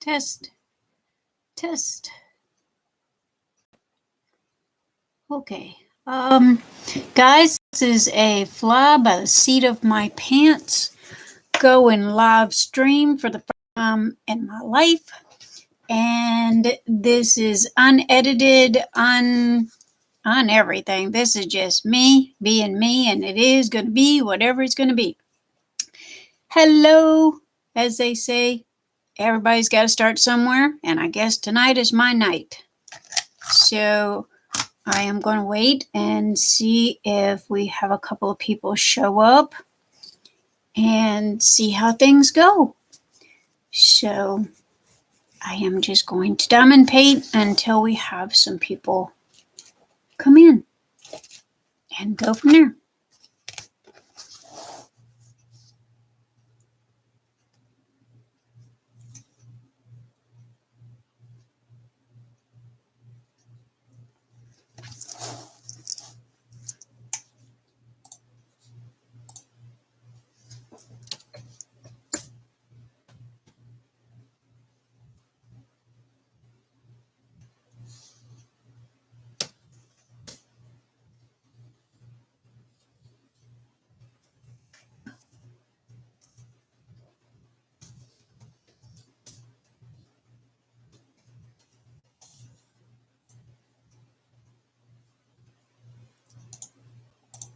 Test. Test. Okay. Guys, this is a fly by the seat of my pants going live stream for the first time in my life. And this is unedited, on everything. This is just me being me, and it is going to be whatever it's going to be. Hello, as they say. Everybody's got to start somewhere, and I guess tonight is my night. So I am going to wait and see if we have a couple of people show up and see how things go. So I am just going to diamond paint until we have some people come in and go from there.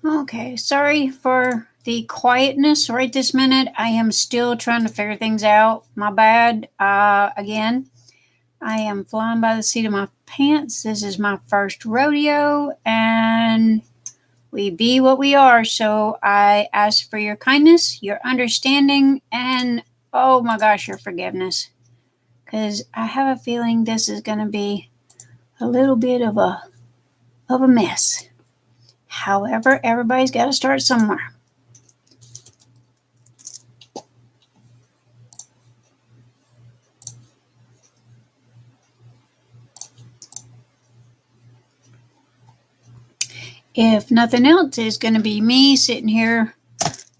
Okay, sorry for the quietness right this minute. I am still trying to figure things out. My bad. Again, I am flying by the seat of my pants. This is my first rodeo, and we be what we are. So I ask for your kindness, your understanding, and oh my gosh, your forgiveness. Because I have a feeling this is going to be a little bit of a mess. However, everybody's got to start somewhere. If nothing else, it's going to be me sitting here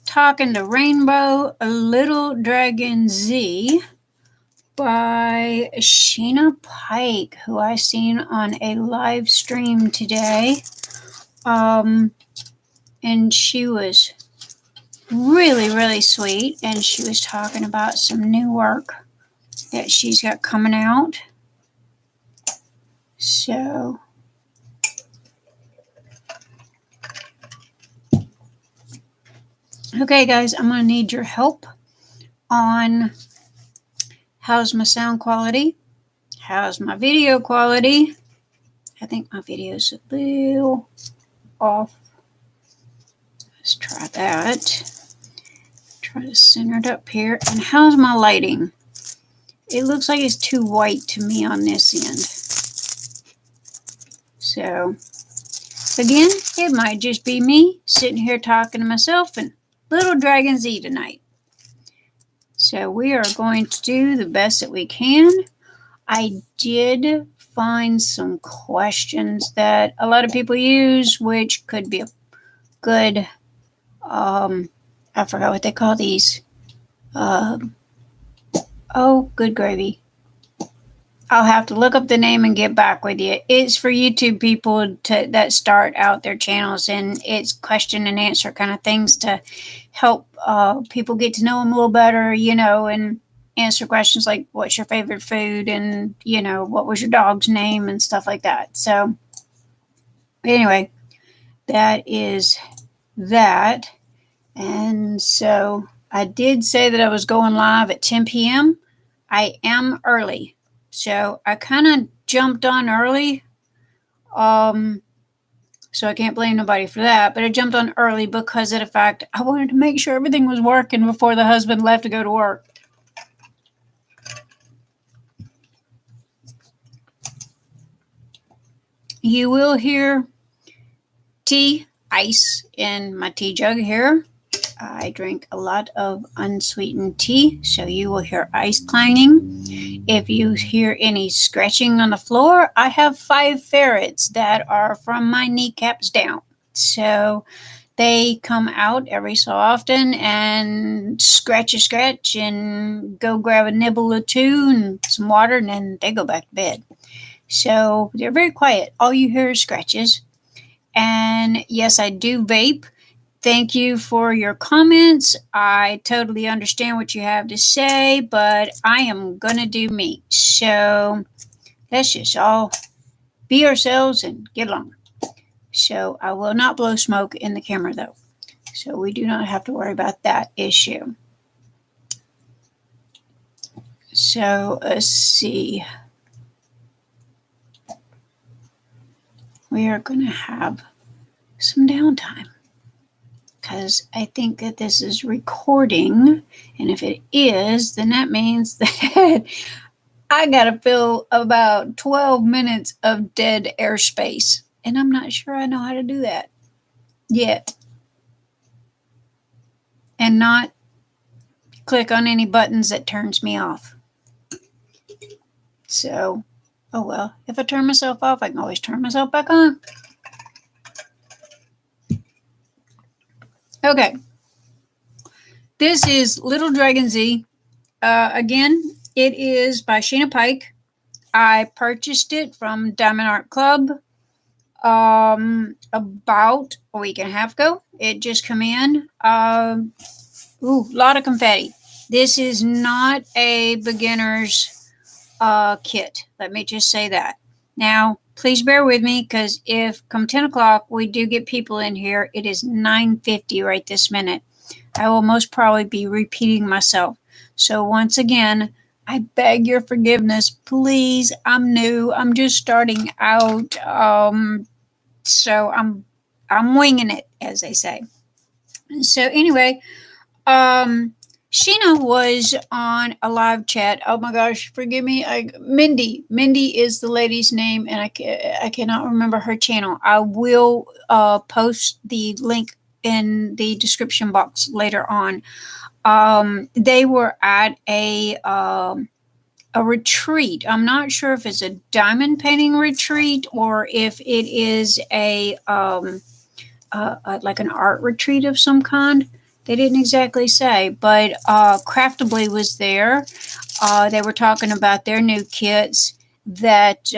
talking to Rainbow Little Dragon Z by Sheena Pike, who I seen on a live stream today. And she was really, really sweet, and she was talking about some new work that she's got coming out. So okay, guys, I'm going to need your help on how's my sound quality, how's my video quality. I think my video's a little off. Let's try that. Try to center it up here. And how's my lighting? It looks like it's too white to me on this end. So, again, it might just be me sitting here talking to myself and Little Dragon Z tonight. So we are going to do the best that we can. I did find some questions that a lot of people use, which could be a good, I forgot what they call these. Oh, good gravy. I'll have to look up the name and get back with you. It's for YouTube people that start out their channels, and it's question and answer kind of things to help people get to know them a little better, and answer questions like, what's your favorite food? And, what was your dog's name? And stuff like that. So anyway, that is that. And so I did say that I was going live at 10 p.m. I am early. So I kind of jumped on early. So I can't blame nobody for that. But I jumped on early because of the fact I wanted to make sure everything was working before the husband left to go to work. You will hear tea, ice in my tea jug here. I drink a lot of unsweetened tea, so you will hear ice clanging. If you hear any scratching on the floor, I have 5 ferrets that are from my kneecaps down. So They come out every so often and scratch a scratch and go grab a nibble or two and some water, and then they go back to bed. So they're very quiet. All you hear is scratches. And yes, I do vape. Thank you for your comments. I totally understand what you have to say, but I am going to do me. So let's just all be ourselves and get along. So I will not blow smoke in the camera though. So we do not have to worry about that issue. So let's see. We are going to have some downtime, because I think that this is recording, and if it is, then that means that I gotta fill about 12 minutes of dead airspace, and I'm not sure I know how to do that yet, and not click on any buttons that turns me off. So, oh well, if I turn myself off, I can always turn myself back on. Okay. This is Little Dragon Z. Again, it is by Sheena Pike. I purchased it from Diamond Art Club about a week and a half ago. It just come in. A lot of confetti. This is not a beginner's kit. Let me just say that. Now, please bear with me, because if come 10 o'clock we do get people in here, it is 9:50 right this minute. I will most probably be repeating myself. So once again, I beg your forgiveness. Please, I'm new. I'm just starting out. So I'm winging it, as they say. So anyway, Sheena was on a live chat. Oh my gosh, forgive me. Mindy. Mindy is the lady's name, and I cannot remember her channel. I will post the link in the description box later on. They were at a retreat. I'm not sure if it's a diamond painting retreat or if it is a like an art retreat of some kind. They didn't exactly say, but Craftably was there. They were talking about their new kits that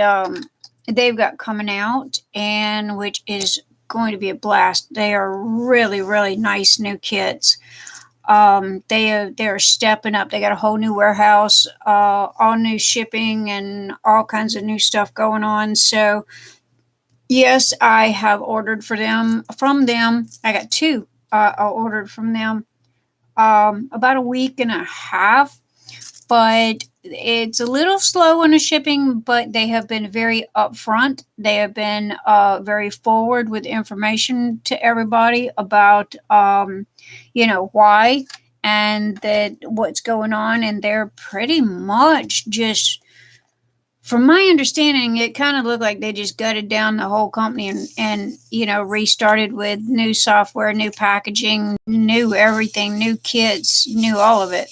they've got coming out, and which is going to be a blast. They are really, really nice new kits. They're stepping up. They got a whole new warehouse, all new shipping, and all kinds of new stuff going on. So yes, I have ordered from them. I got two. I ordered from them about a week and a half, but it's a little slow on the shipping, but they have been very upfront. They have been very forward with information to everybody about, why and that what's going on. And they're pretty much just, from my understanding, it kind of looked like they just gutted down the whole company and restarted with new software, new packaging, new everything, new kits, new all of it.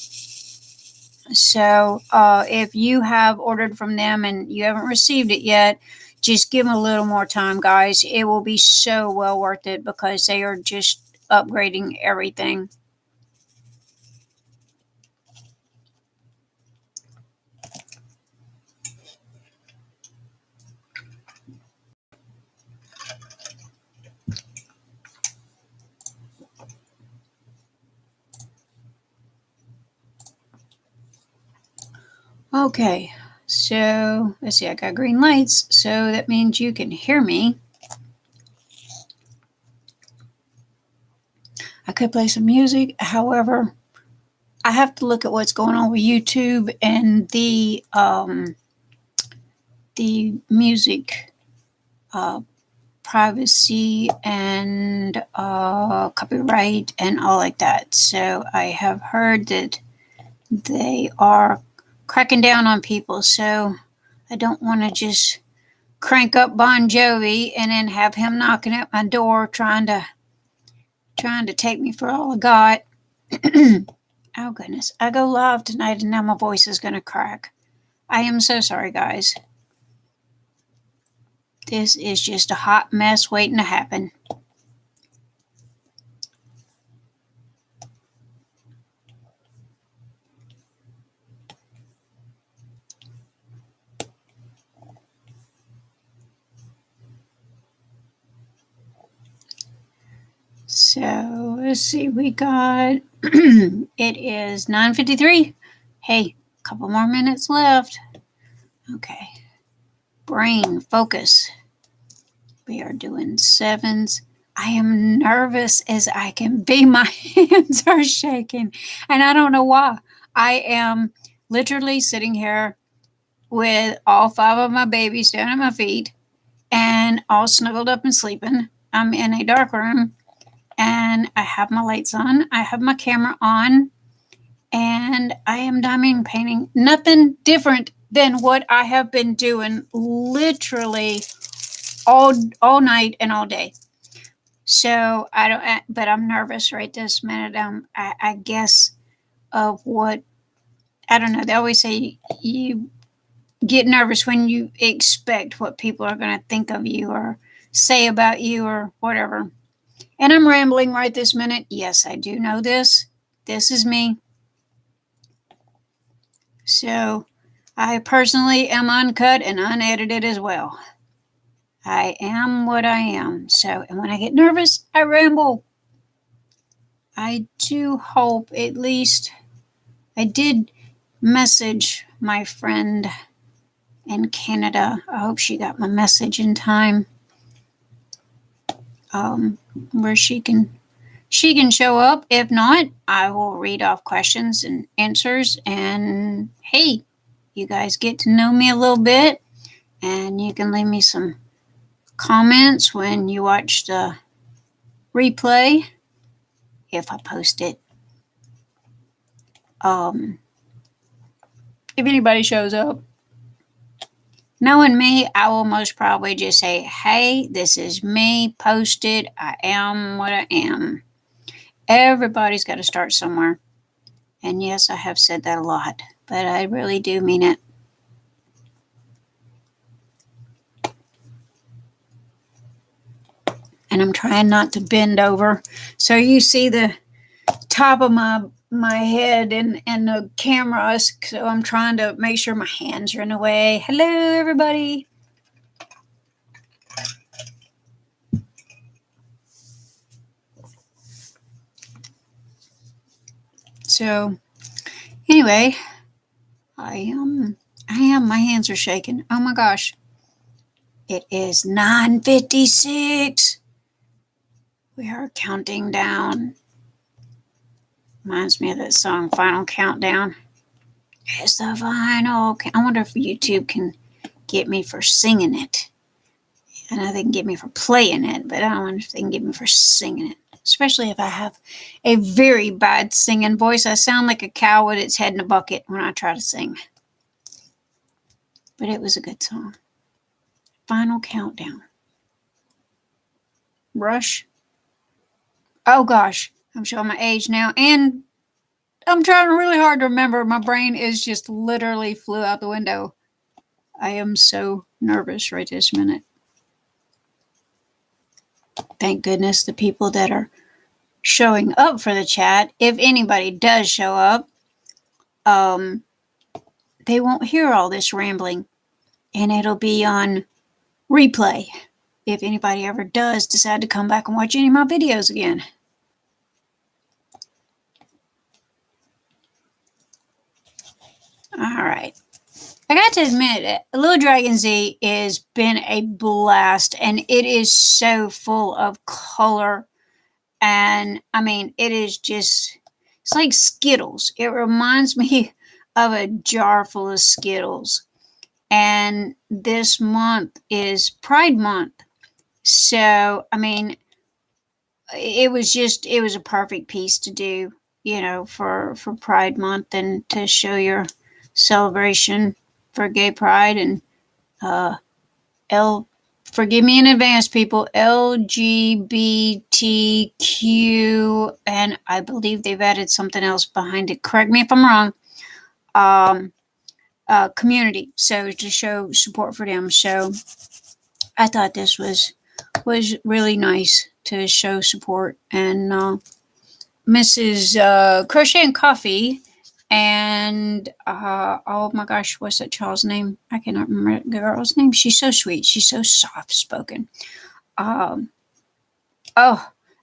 So if you have ordered from them and you haven't received it yet, just give them a little more time, guys. It will be so well worth it, because they are just upgrading everything. Okay, so let's see, I got green lights, so that means you can hear me. I could play some music, however, I have to look at what's going on with YouTube and the music privacy and copyright and all like that. So I have heard that they are cracking down on people, so I don't want to just crank up Bon Jovi and then have him knocking at my door trying to take me for all I got. Oh goodness, I go live tonight and now my voice is going to crack. I am so sorry, guys. This is just a hot mess waiting to happen. So let's see, we got, it is 9:53. Hey, a couple more minutes left. Okay. Brain, focus. We are doing 7s. I am nervous as I can be. My hands are shaking, and I don't know why. I am literally sitting here with all 5 of my babies down at my feet and all snuggled up and sleeping. I'm in a dark room, and I have my lights on. I have my camera on, and I am diamond painting. Nothing different than what I have been doing literally all night and all day. So I don't, but I'm nervous right this minute. I guess of what, I don't know. They always say you get nervous when you expect what people are going to think of you or say about you or whatever. And I'm rambling right this minute. Yes, I do know this. This is me. So I personally am uncut and unedited as well. I am what I am. So, and when I get nervous, I ramble. I do hope, at least, I did message my friend in Canada. I hope she got my message in time. Where she can show up. If not, I will read off questions and answers. And hey, you guys get to know me a little bit, and you can leave me some comments when you watch the replay if I post it. If anybody shows up, knowing me, I will most probably just say, hey, this is me, post it, I am what I am. Everybody's got to start somewhere. And yes, I have said that a lot, but I really do mean it. And I'm trying not to bend over. So you see the top of my head and the camera. So I'm trying to make sure my hands are in the way. Hello, everybody. So anyway, I am, my hands are shaking. Oh my gosh. It is 9:56. We are counting down. Reminds me of that song, Final Countdown. It's the final. I wonder if YouTube can get me for singing it. I know they can get me for playing it, but I don't wonder if they can get me for singing it. Especially if I have a very bad singing voice. I sound like a cow with its head in a bucket when I try to sing. But it was a good song. Final Countdown. Rush. Oh gosh, I'm showing my age now. And I'm trying really hard to remember. My brain is just literally flew out the window. I am so nervous right this minute. Thank goodness the people that are showing up for the chat, if anybody does show up, they won't hear all this rambling, and it'll be on replay if anybody ever does decide to come back and watch any of my videos again. All right. I got to admit, Little Dragon Z has been a blast, and it is so full of color. And I mean, it is just, it's like Skittles. It reminds me of a jar full of Skittles. And this month is Pride Month. So, I mean, it was a perfect piece to do, for Pride Month and to show your celebration for gay pride and forgive me in advance, people, LGBTQ, and I believe they've added something else behind it. Correct me if I'm wrong. Community, so to show support for them. So I thought this was really nice to show support. And Mrs. Crochet and Coffee and oh my gosh, what's that child's name? I cannot remember the girl's name. She's so sweet. She's so soft spoken.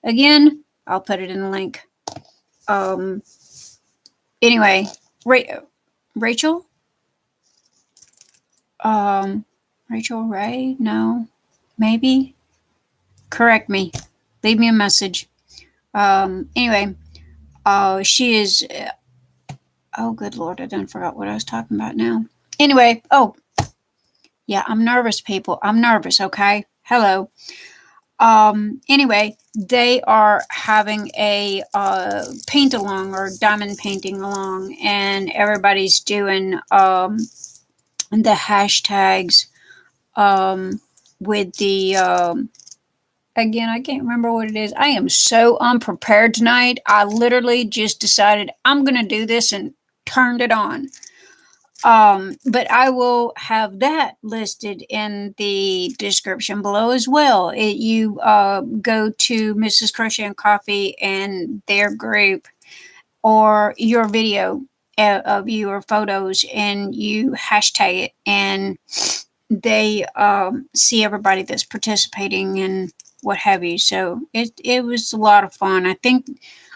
Again, I'll put it in the link. Anyway, Rachael? Rachael Ray? No. Maybe? Correct me. Leave me a message. Anyway, she is... oh, good Lord, I done forgot what I was talking about now. Anyway, yeah, I'm nervous, people. I'm nervous, okay? Hello. Anyway, they are having a paint along or diamond painting along, and everybody's doing the hashtags with the again, I can't remember what it is. I am so unprepared tonight. I literally just decided I'm gonna do this and turned it on. But I will have that listed in the description below as well. You go to Mrs. Crochet and Coffee and their group, or your video of your photos, and you hashtag it, and they see everybody that's participating and what have you. So it was a lot of fun. I think,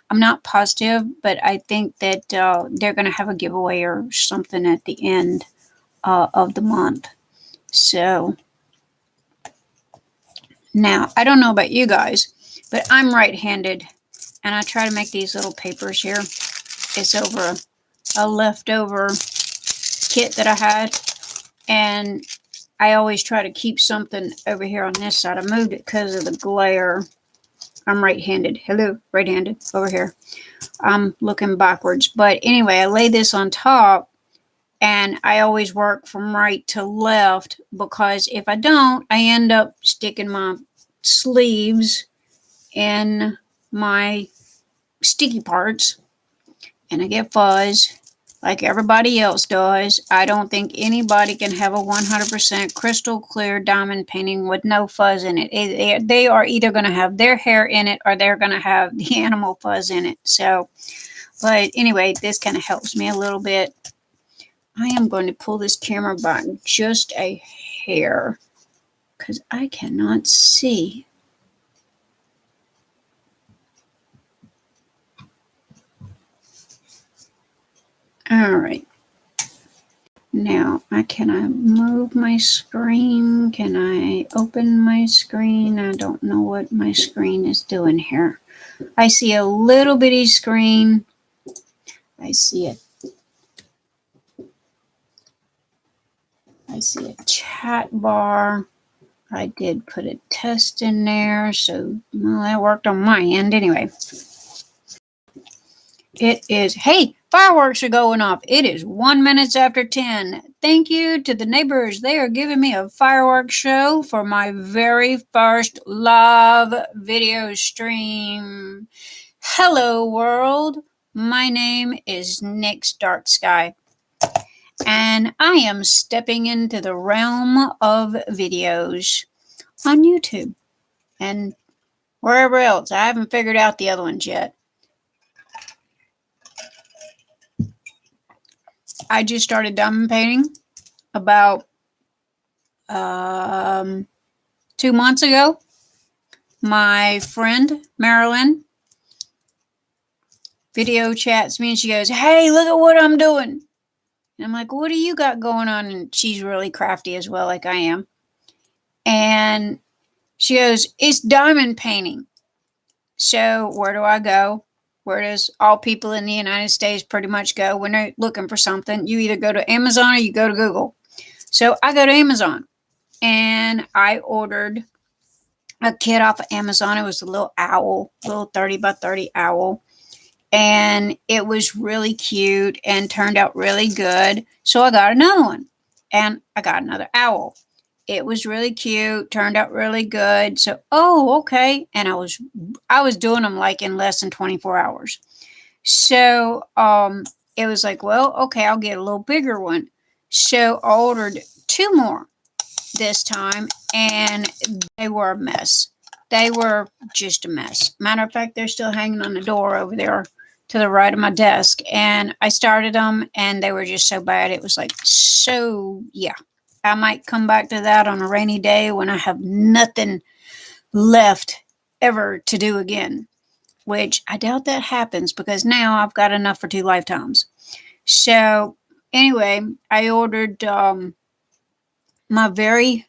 I'm not positive, but I think that they're going to have a giveaway or something at the end of the month. So now, I don't know about you guys, but I'm right-handed, and I try to make these little papers here. It's over a leftover kit that I had, and I always try to keep something over here on this side. I moved it because of the glare. I'm right-handed. Hello, right-handed over here. I'm looking backwards. But anyway, I lay this on top, and I always work from right to left, because if I don't, I end up sticking my sleeves in my sticky parts, and I get fuzz like everybody else does. I don't think anybody can have a 100% crystal clear diamond painting with no fuzz in it. They are either going to have their hair in it, or they're going to have the animal fuzz in it. So, but anyway, this kind of helps me a little bit. I am going to pull this camera back just a hair, because I cannot see. All right. Now, can I move my screen? Can I open my screen? I don't know what my screen is doing here. I see a little bitty screen. I see a chat bar. I did put a test in there, so well, that worked on my end anyway. It is, hey, fireworks are going off. It is 1 minute after 10. Thank you to the neighbors. They are giving me a fireworks show for my very first live video stream. Hello, world. My name is Nyx DarkSky, and I am stepping into the realm of videos on YouTube and wherever else. I haven't figured out the other ones yet. I just started diamond painting about 2 months ago. My friend Marilyn video chats me, and she goes, "Hey, look at what I'm doing." And I'm like, "What do you got going on?" And she's really crafty as well, like I am. And she goes, "It's diamond painting." So where do I go? Where does all people in the United States pretty much go when they're looking for something? You either go to Amazon or you go to Google. So I go to Amazon, and I ordered a kit off of Amazon. It was a little owl, little 30 by 30 owl. And it was really cute and turned out really good. So I got another one, and I got another owl. It was really cute, turned out really good. So, okay. And I was doing them like in less than 24 hours. So, it was like, well, okay, I'll get a little bigger one. So I ordered 2 more this time, and they were a mess. They were just a mess. Matter of fact, they're still hanging on the door over there to the right of my desk. And I started them, and they were just so bad. It was like, so yeah. I might come back to that on a rainy day when I have nothing left ever to do again. which I doubt that happens because now I've got enough for 2 lifetimes. So anyway, I ordered my very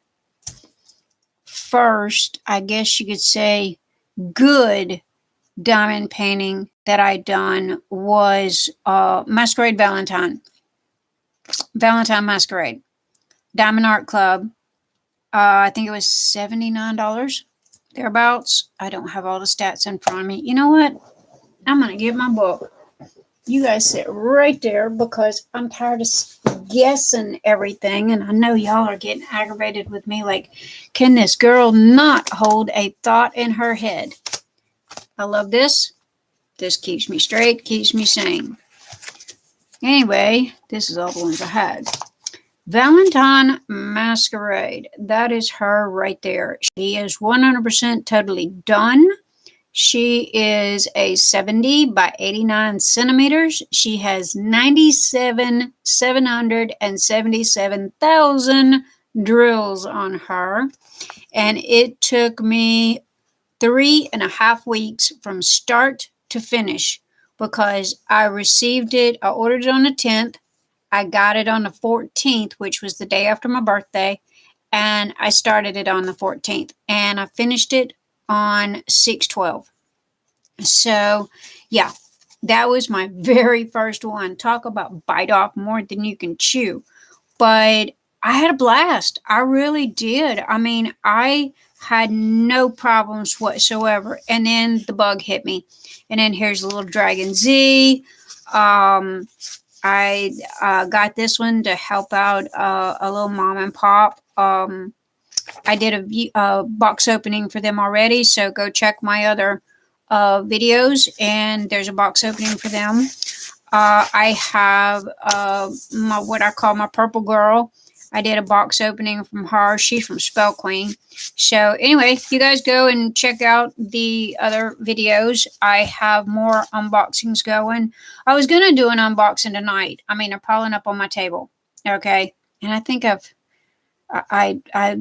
first, I guess you could say, good diamond painting that I done was Masquerade Valentine Masquerade, Diamond Art Club. I think it was $79 thereabouts. I don't have all the stats in front of me. You know what? I'm gonna get my book. You guys sit right there because I'm tired of guessing everything, and I know y'all are getting aggravated with me. Like, can this girl not hold a thought in her head? I love this. This keeps me straight, keeps me sane. Anyway, this is all the ones I had. Valentine Masquerade. That is her right there. She is 100% totally done. She is a 70 by 89 centimeters. She has 97,777,000 drills on her. And it took me 3.5 weeks from start to finish because I received it. I ordered it on the 10th. I got it on the 14th, which was the day after my birthday. And I started it on the 14th. And I finished it on 6/12. So, yeah, that was my very first one. Talk about bite off more than you can chew. But I had a blast. I really did. I mean, I had no problems whatsoever. And then the bug hit me. And then here's a little Dragon Z. I got this one to help out a little mom and pop. I did a box opening for them already, so go check my other videos, and there's a box opening for them. I have what I call my purple girl. I did a box opening from her. She's from Spell Queen. So anyway, you guys go and check out the other videos. I have more unboxings going. I was going to do an unboxing tonight. I mean, they're piling up on my table. Okay. And I think I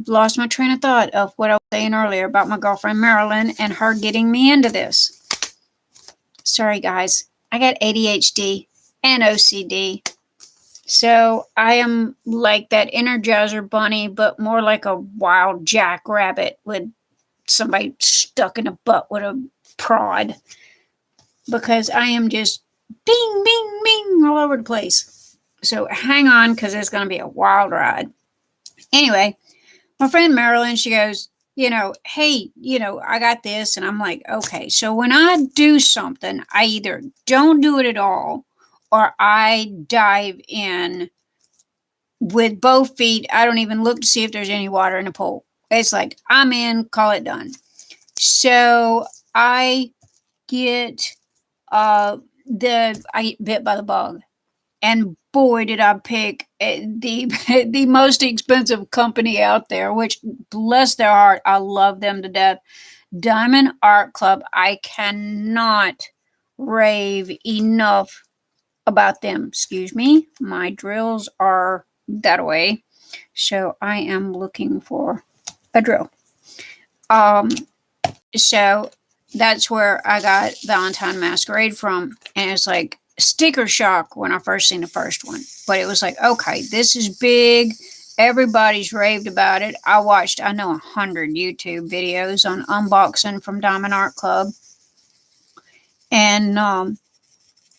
lost my train of thought of what I was saying earlier about my girlfriend Marilyn and her getting me into this. Sorry, guys. I got ADHD and OCD. So I am like that Energizer bunny, but more like a wild jackrabbit with somebody stuck in a butt with a prod. Because I am just bing, bing, bing all over the place. So hang on, because it's going to be a wild ride. Anyway, my friend Marilyn, she goes, hey, I got this. And I'm like, okay. So when I do something, I either don't do it at all, or I dive in with both feet. I don't even look to see if there's any water in the pool. It's like, I'm in, call it done. So I get I get bit by the bug. And boy, did I pick the most expensive company out there, which, bless their heart, I love them to death. Diamond Art Club. I cannot rave enough about them. Excuse me. My drills are that way. So I am looking for a drill. So that's where I got Valentine Masquerade from. And it's like sticker shock when I first seen the first one. But it was like, okay, this is big. Everybody's raved about it. I watched, 100 YouTube videos on unboxing from Diamond Art Club. And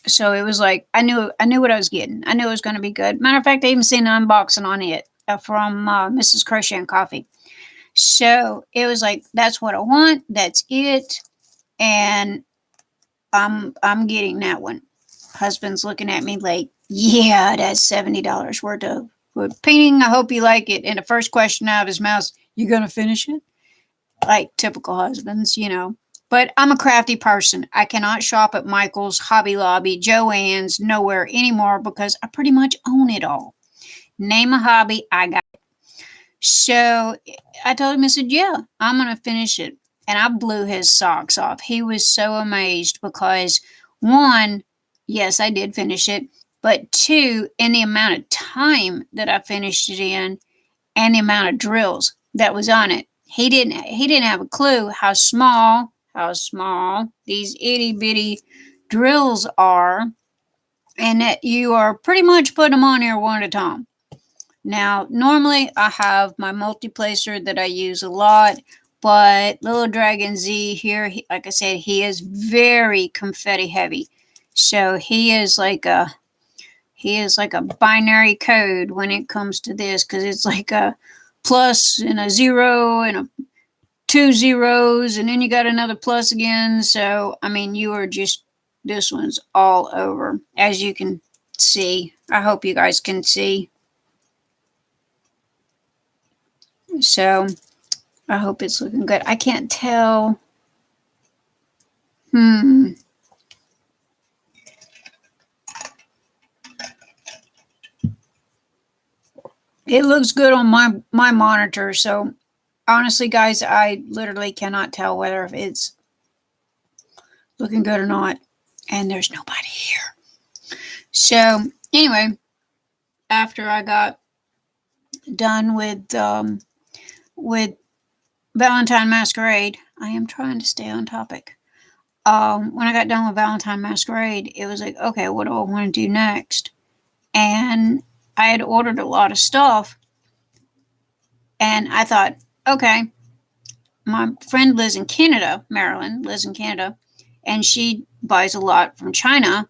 so it was like, I knew what I was getting. I knew it was going to be good. Matter of fact, I even seen an unboxing on it from Mrs. Crochet and Coffee. So it was like, that's what I want. That's it. And I'm getting that one. Husband's looking at me like, yeah, that's $70 worth of painting. I hope you like it. And the first question out of his mouth, you going to finish it? Like typical husbands, But I'm a crafty person. I cannot shop at Michael's, Hobby Lobby, Joann's, nowhere anymore because I pretty much own it all. Name a hobby, I got it. So I told him, I said, yeah, I'm going to finish it. And I blew his socks off. He was so amazed because, one, yes, I did finish it. But two, in the amount of time that I finished it in and the amount of drills that was on it. He didn't have a clue how small, how small these itty bitty drills are, and that you are pretty much putting them on here one at a time. Now, normally I have my multi-placer that I use a lot, but Little Dragon Z here, like I said, he is very confetti heavy. So he is like a binary code when it comes to this, because it's like a plus and a 0 and a 2 zeros, and then you got another plus again. So, I mean, you are just, this one's all over, as you can see. I hope you guys can see. So, I hope it's looking good. I can't tell. It looks good on my monitor, so honestly, guys, I literally cannot tell whether if it's looking good or not. And there's nobody here. So, anyway, after I got done with Valentine Masquerade, I am trying to stay on topic. When I got done with Valentine Masquerade, it was like, okay, what do I want to do next? And I had ordered a lot of stuff, and I thought, okay, my friend lives in Canada, Marilyn lives in Canada, and she buys a lot from China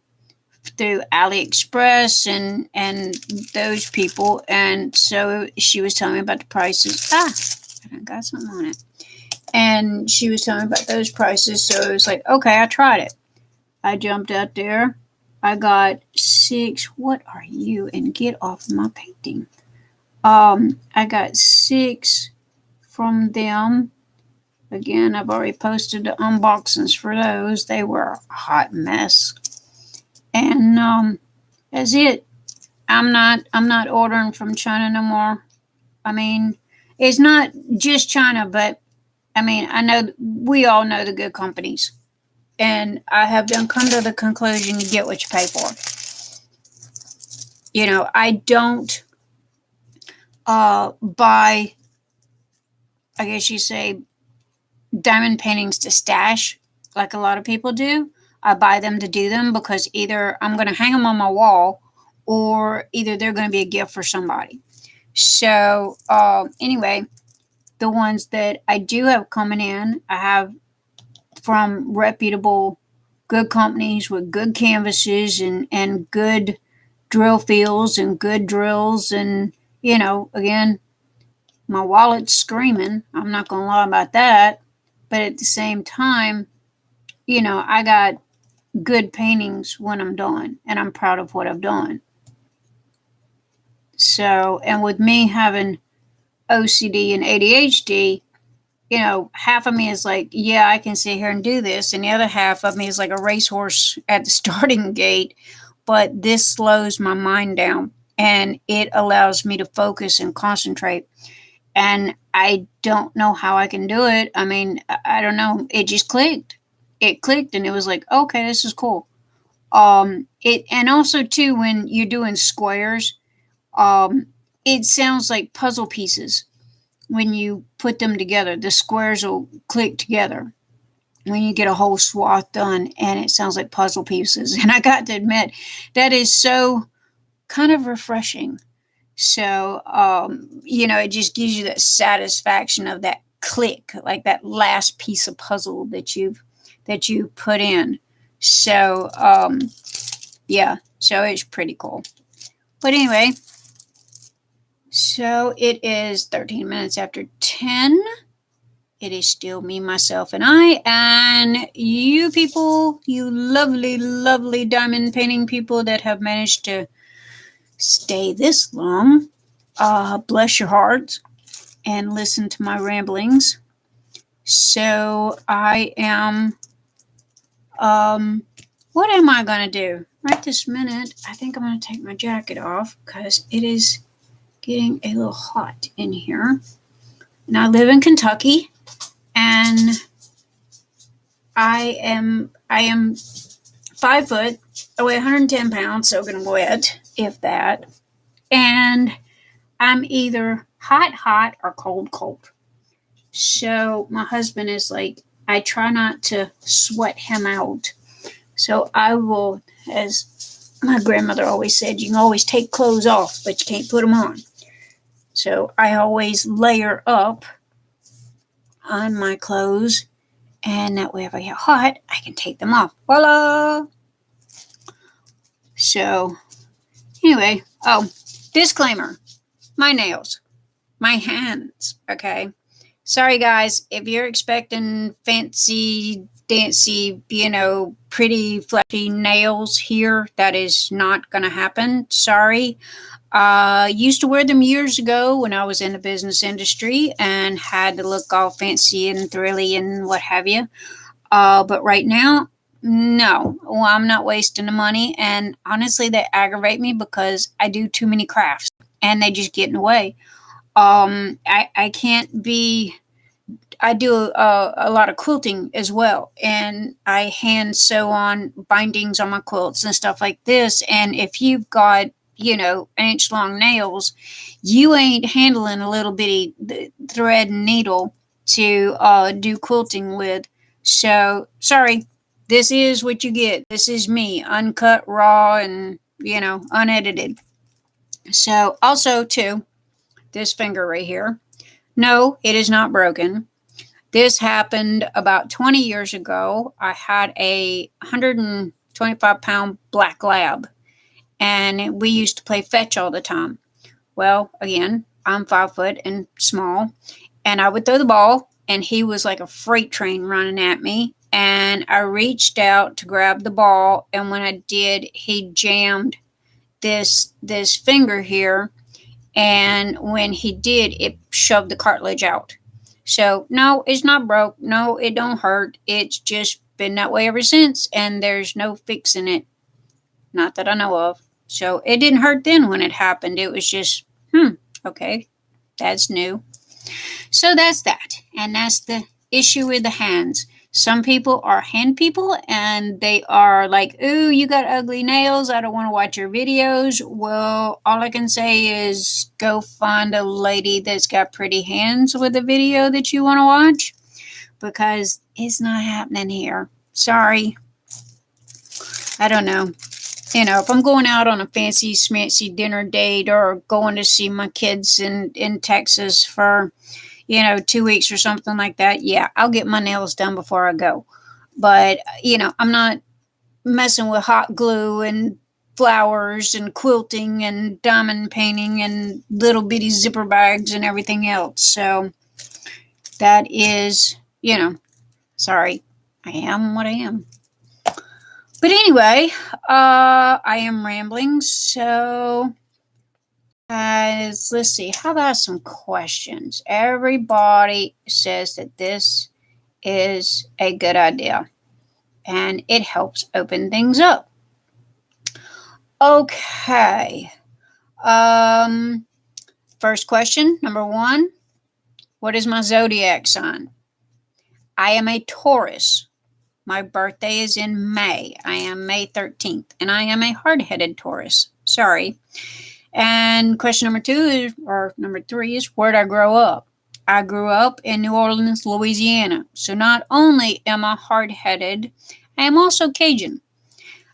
through AliExpress and those people. And so she was telling me about the prices. I got something on it. And she was telling me about those prices. So it was like, okay, I tried it. I jumped out there. I got 6. What are you? And get off my painting. I got 6 from them. Again, I've already posted the unboxings for those. They were a hot mess. And that's it. I'm not ordering from China no more. I mean, it's not just China, but I mean, I know we all know the good companies. And I have come to the conclusion, you get what you pay for. You know, I don't buy, I guess you say, diamond paintings to stash like a lot of people do. I buy them to do them because either I'm going to hang them on my wall, or either they're going to be a gift for somebody. So anyway, the ones that I do have coming in, I have from reputable, good companies with good canvases and good drill fields and good drills. And, you know, again, my wallet's screaming. I'm not going to lie about that. But at the same time, you know, I got good paintings when I'm done, and I'm proud of what I've done. So, and with me having OCD and ADHD, you know, half of me is like, yeah, I can sit here and do this. And the other half of me is like a racehorse at the starting gate. But this slows my mind down, and it allows me to focus and concentrate. And I don't know how I can do it. I mean, I don't know. It just clicked. It clicked, and it was like, okay, this is cool. And also too, when you're doing squares, it sounds like puzzle pieces. When you put them together, the squares will click together when you get a whole swath done, and it sounds like puzzle pieces. And I got to admit, that is so kind of refreshing. So, you know, it just gives you that satisfaction of that click, like that last piece of puzzle that you put in. So, yeah, so it's pretty cool. But anyway, so it is 13 minutes after 10. It is still me, myself, and I, and you people, you lovely, lovely diamond painting people that have managed to stay this long. Bless your hearts and listen to my ramblings. So I am, what am I going to do? Right this minute, I think I'm going to take my jacket off because it is getting a little hot in here. And I live in Kentucky, and I am 5 foot, I weigh 110 pounds, soaking wet, if that. And I'm either hot or cold. So my husband is like, I try not to sweat him out. So I will, as my grandmother always said, you can always take clothes off, but you can't put them on. So I always layer up on my clothes, and that way if I get hot, I can take them off. Voila! So anyway, disclaimer, my nails, my hands, okay? Sorry guys, if you're expecting fancy, dancy, pretty fleshy nails here, that is not going to happen. Sorry. Used to wear them years ago when I was in the business industry and had to look all fancy and thrilly and what have you. But right now, no. Well, I'm not wasting the money. And honestly, they aggravate me because I do too many crafts and they just get in the way. I can't be... I do a lot of quilting as well, and I hand sew on bindings on my quilts and stuff like this. And if you've got, an inch long nails, you ain't handling a little bitty thread and needle to do quilting with. So, sorry, this is what you get. This is me, uncut, raw, and, unedited. So, also, too, this finger right here. No, it is not broken. This happened about 20 years ago. I had a 125-pound black lab, and we used to play fetch all the time. Well, again, I'm 5 foot and small, and I would throw the ball, and he was like a freight train running at me, and I reached out to grab the ball, and when I did, he jammed this finger here, and when he did, it shoved the cartilage out. So, no, it's not broke. No, it don't hurt. It's just been that way ever since, and there's no fixing it. Not that I know of. So, it didn't hurt then when it happened. It was just, okay, that's new. So, that's that. And that's the issue with the hands. Some people are hand people, and they are like, ooh, you got ugly nails. I don't want to watch your videos. Well, all I can say is go find a lady that's got pretty hands with a video that you want to watch, because it's not happening here. Sorry. I don't know. If I'm going out on a fancy, smancy dinner date or going to see my kids in Texas for 2 weeks or something like that, yeah, I'll get my nails done before I go. But, I'm not messing with hot glue and flowers and quilting and diamond painting and little bitty zipper bags and everything else. So that is, sorry, I am what I am. But anyway, I am rambling. So let's see. How about some questions? Everybody says that this is a good idea, and it helps open things up. Okay. First question, number 1. What is my zodiac sign? I am a Taurus. My birthday is in May. I am May 13th, and I am a hard-headed Taurus. Sorry. And question number 3 is, where did I grow up? I grew up in New Orleans, Louisiana. So not only am I hard-headed, I am also Cajun.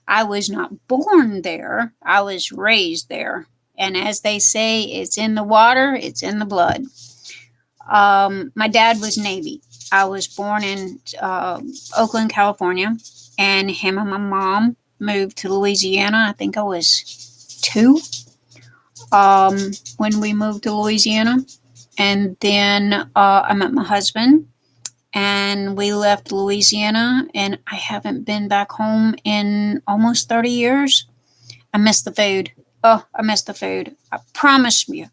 I was not born there. I was raised there. And as they say, it's in the water, it's in the blood. My dad was Navy. I was born in Oakland, California, and him and my mom moved to Louisiana. I think I was 2 when we moved to Louisiana. And then I met my husband, and we left Louisiana, and I haven't been back home in almost 30 years. I miss the food. Oh, I miss the food. I promise you,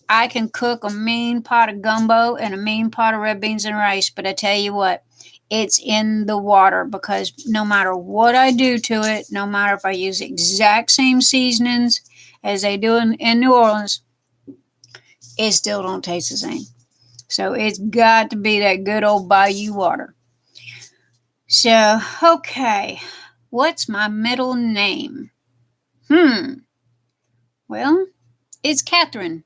I can cook a mean pot of gumbo and a mean pot of red beans and rice, but I tell you what, it's in the water, because no matter what I do to it, no matter if I use the exact same seasonings as they do in New Orleans, it still don't taste the same. So it's got to be that good old bayou water. So, okay, what's my middle name? Well, it's Catherine.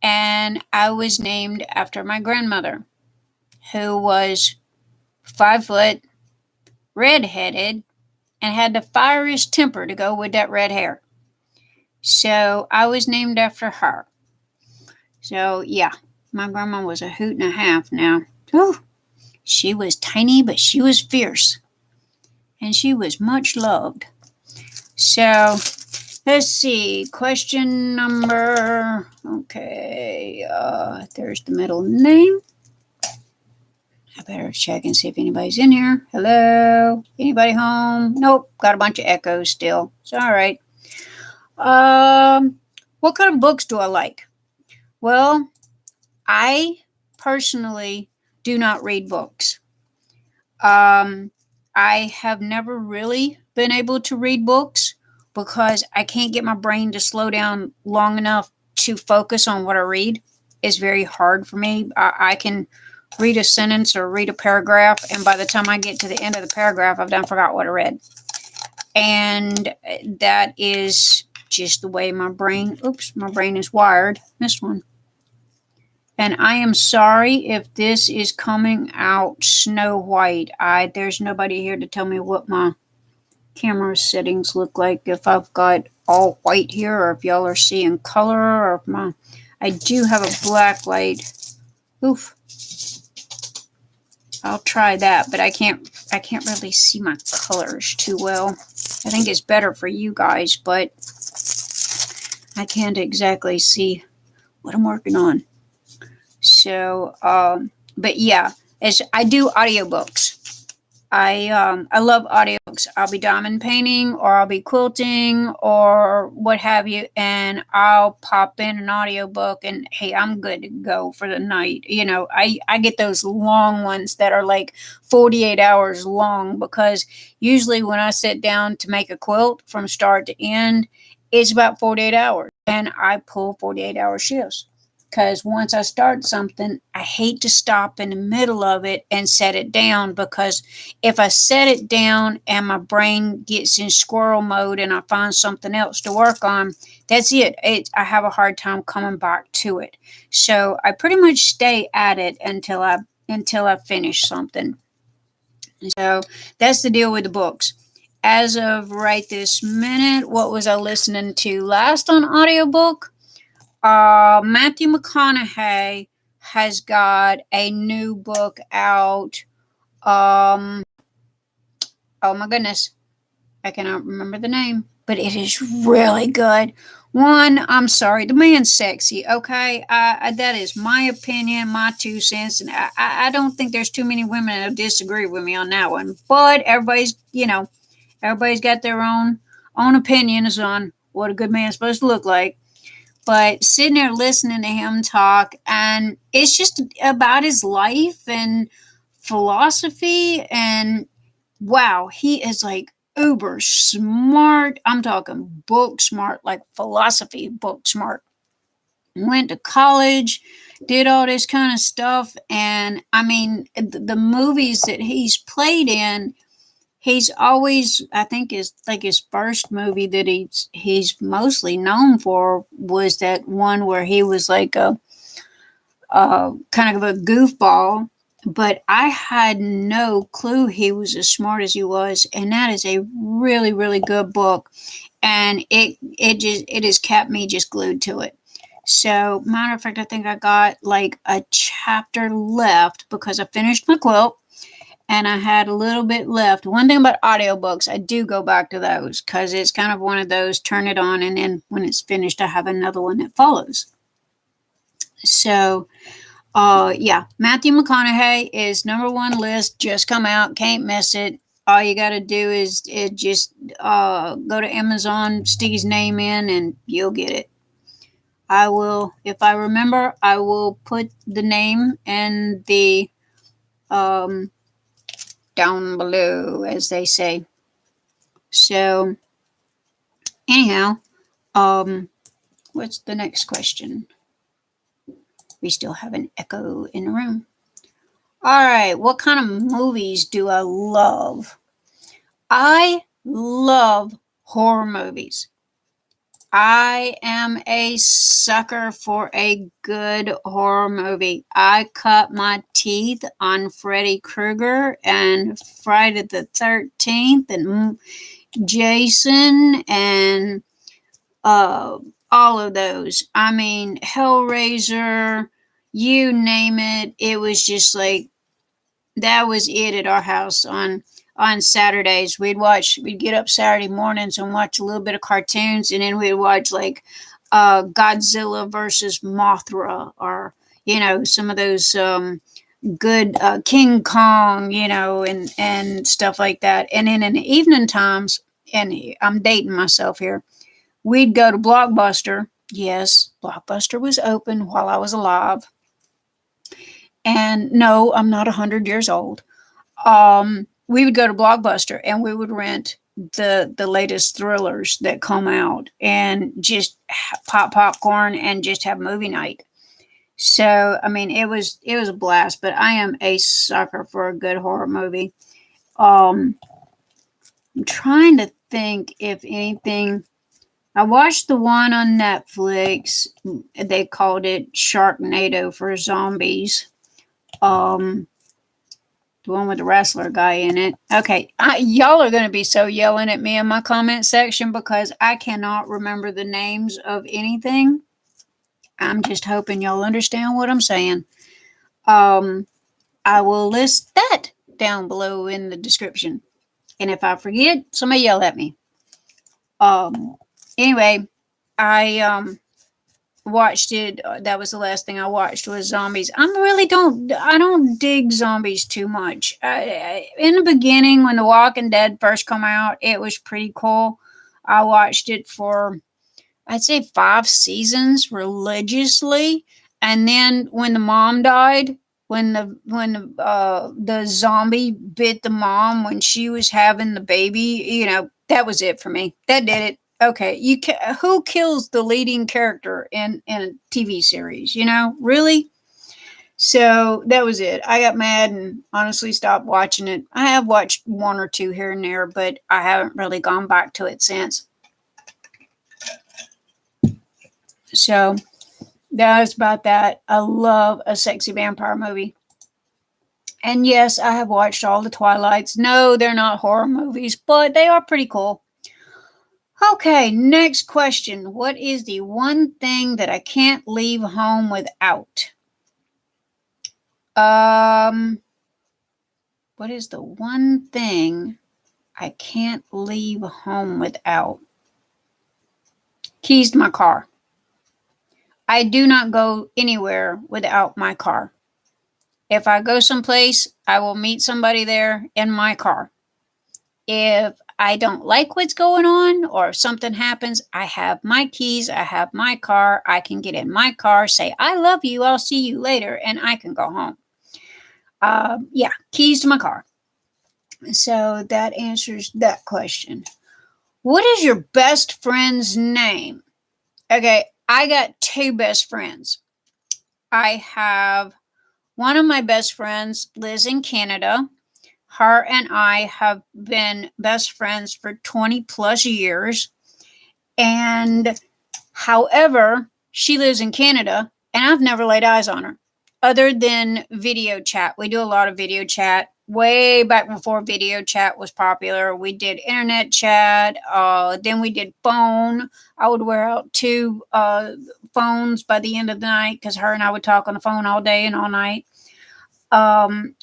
And I was named after my grandmother, who was 5 foot, red-headed, and had the fieriest temper to go with that red hair. So I was named after her. So yeah, my grandma was a hoot and a half now. Whew. She was tiny, but she was fierce. And she was much loved. So let's see. Question number. Okay. There's the middle name. I better check and see if anybody's in here. Hello? Anybody home? Nope. Got a bunch of echoes still. It's all right. What kind of books do I like? Well, I personally do not read books. I have never really been able to read books because I can't get my brain to slow down long enough to focus on what I read. It's very hard for me. I can read a sentence or read a paragraph, and by the time I get to the end of the paragraph, I've done forgot what I read. And that is just the way my brain is wired. Missed one. And I am sorry if this is coming out snow white. There's nobody here to tell me what my camera settings look like, if I've got all white here, or if y'all are seeing color, or if I do have a black light. Oof. I'll try that, but I can't really see my colors too well. I think it's better for you guys, but I can't exactly see what I'm working on. So, but yeah, as I do audiobooks. I love audiobooks. I'll be diamond painting, or I'll be quilting, or what have you, and I'll pop in an audiobook, and hey, I'm good to go for the night. You know, I get those long ones that are like 48 hours long, because usually when I sit down to make a quilt from start to end, it's about 48 hours, and I pull 48-hour shifts. Because once I start something, I hate to stop in the middle of it and set it down, because if I set it down and my brain gets in squirrel mode and I find something else to work on, that's it. I have a hard time coming back to it. So I pretty much stay at it until I finish something. So that's the deal with the books. As of right this minute, what was I listening to last on audiobook? Matthew McConaughey has got a new book out. Oh my goodness, I cannot remember the name, but it is really good. One, I'm sorry, the man's sexy. Okay, that is my opinion, my 2 cents, and I don't think there's too many women that disagree with me on that one. But everybody's got their own opinions on what a good man's supposed to look like. But sitting there listening to him talk, and it's just about his life and philosophy, and wow, he is like uber smart. I'm talking book smart, like philosophy book smart. Went to college, did all this kind of stuff, and I mean, the movies that he's played in, he's always, I think, his first movie that he's mostly known for was that one where he was like a kind of a goofball. But I had no clue he was as smart as he was, and that is a really, really good book, and it has kept me just glued to it. So, matter of fact, I think I got like a chapter left because I finished my quilt. And I had a little bit left. One thing about audiobooks, I do go back to those because it's kind of one of those, turn it on, and then when it's finished, I have another one that follows. So, yeah, Matthew McConaughey is #1 list, just come out, can't miss it. All you got to do is just go to Amazon, stick his name in, and you'll get it. I will, if I remember, I will put the name and the down below, as they say. So, anyhow, what's the next question? We still have an echo in the room. All right, what kind of movies do I love? I love horror movies. I am a sucker for a good horror movie. I cut my teeth on Freddy Krueger and Friday the 13th and Jason and all of those. I mean, Hellraiser, you name it. It was just like that was it at our house on Saturdays. We'd get up Saturday mornings and watch a little bit of cartoons, and then we'd watch like Godzilla versus Mothra, or some of those good King Kong, and stuff like that. And then in the evening times, and I'm dating myself here, we'd go to Blockbuster. Yes, Blockbuster was open while I was alive. And no, I'm not 100 years old. We would go to Blockbuster and we would rent the latest thrillers that come out and just pop popcorn and just have movie night. So, I mean, it was a blast, but I am a sucker for a good horror movie. I'm trying to think if anything. I watched the one on Netflix. They called it Sharknado for zombies. The one with the wrestler guy in it. Okay, y'all are going to be so yelling at me in my comment section because I cannot remember the names of anything. I'm just hoping y'all understand what I'm saying. I will list that down below in the description. And if I forget, somebody yell at me. Anyway, I watched it. That was the last thing I watched was zombies. I don't dig zombies too much. In the beginning, when The Walking Dead first come out, it was pretty cool. I watched it for, I'd say, 5 seasons religiously. And then when the mom died, when the zombie bit the mom when she was having the baby, that was it for me. That did it. Okay, who kills the leading character in a TV series? Really? So that was it. I got mad and honestly stopped watching it. I have watched 1 or 2 here and there, but I haven't really gone back to it since. So that was about that. I love a sexy vampire movie. And yes, I have watched all the Twilights. No, they're not horror movies, but they are pretty cool. Okay, next question. What is the one thing that I can't leave home without? What is the one thing I can't leave home without? Keys to my car. I do not go anywhere without my car. If I go someplace, I will meet somebody there in my car. If I don't like what's going on or if something happens, I have my keys, I have my car, I can get in my car, say, I love you, I'll see you later, and I can go home. Keys to my car. So that answers that question. What is your best friend's name? Okay, I got 2 best friends. I have one of my best friends lives in Canada. Her and I have been best friends for 20 plus years. And however, she lives in Canada and I've never laid eyes on her other than video chat. We do a lot of video chat. Way back before video chat was popular, we did internet chat. Then we did phone. I would wear out 2 phones by the end of the night because her and I would talk on the phone all day and all night.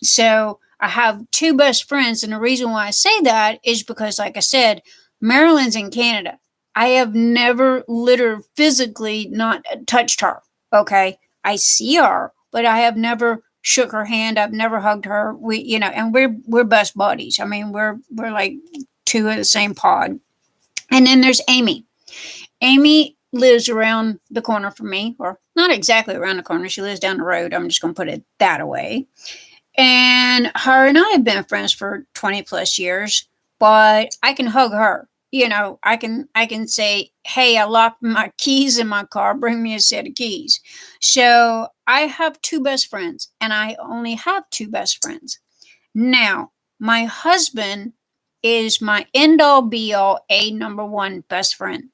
So I have 2 best friends, and the reason why I say that is because, like I said, Marilyn's in Canada. I have never physically not touched her. Okay, I see her, but I have never shook her hand. I've never hugged her. And we're best buddies. I mean, we're like 2 of the same pod. And then there's Amy. Amy lives around the corner from me, or not exactly around the corner. She lives down the road. I'm just going to put it that way. And her and I have been friends for 20 plus years, but I can hug her. I can say, hey, I locked my keys in my car. Bring me a set of keys. So I have 2 best friends, and I only have 2 best friends. Now, my husband is my end all be all, number 1 best friend.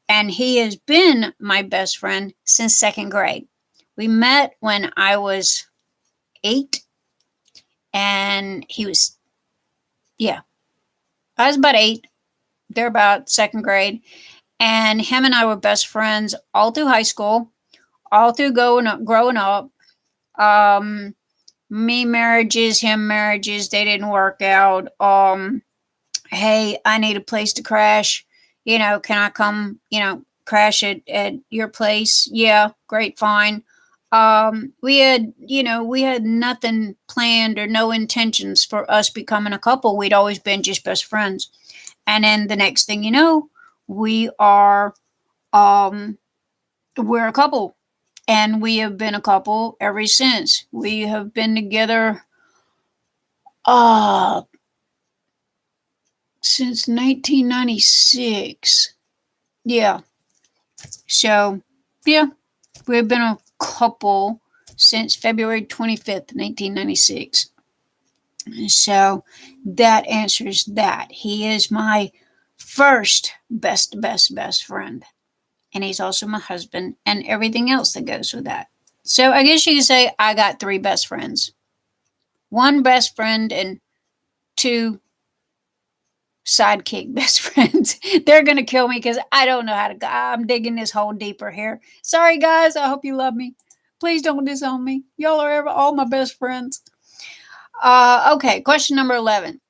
And he has been my best friend since second grade. We met when I was 8, and he was, yeah, I was about 8. They're about second grade. And him and I were best friends all through high school, all through growing up. Me marriages, him marriages, they didn't work out. Hey, I need a place to crash. Can I come, crash at your place? Yeah, great, fine. We had nothing planned or no intentions for us becoming a couple. We'd always been just best friends. And then the next thing you know, we are we're a couple, and we have been a couple ever since. We have been together uh since 1996. Yeah. So, yeah, we've been a couple since February 25th, 1996. So that answers that. He is my first best friend. And he's also my husband and everything else that goes with that. So I guess you could say I got 3 best friends. 1 best friend and 2 sidekick best friends. They're going to kill me because I don't know how to go. I'm digging this hole deeper here. Sorry, guys. I hope you love me. Please don't disown me. Y'all are all my best friends. Okay, question number 11.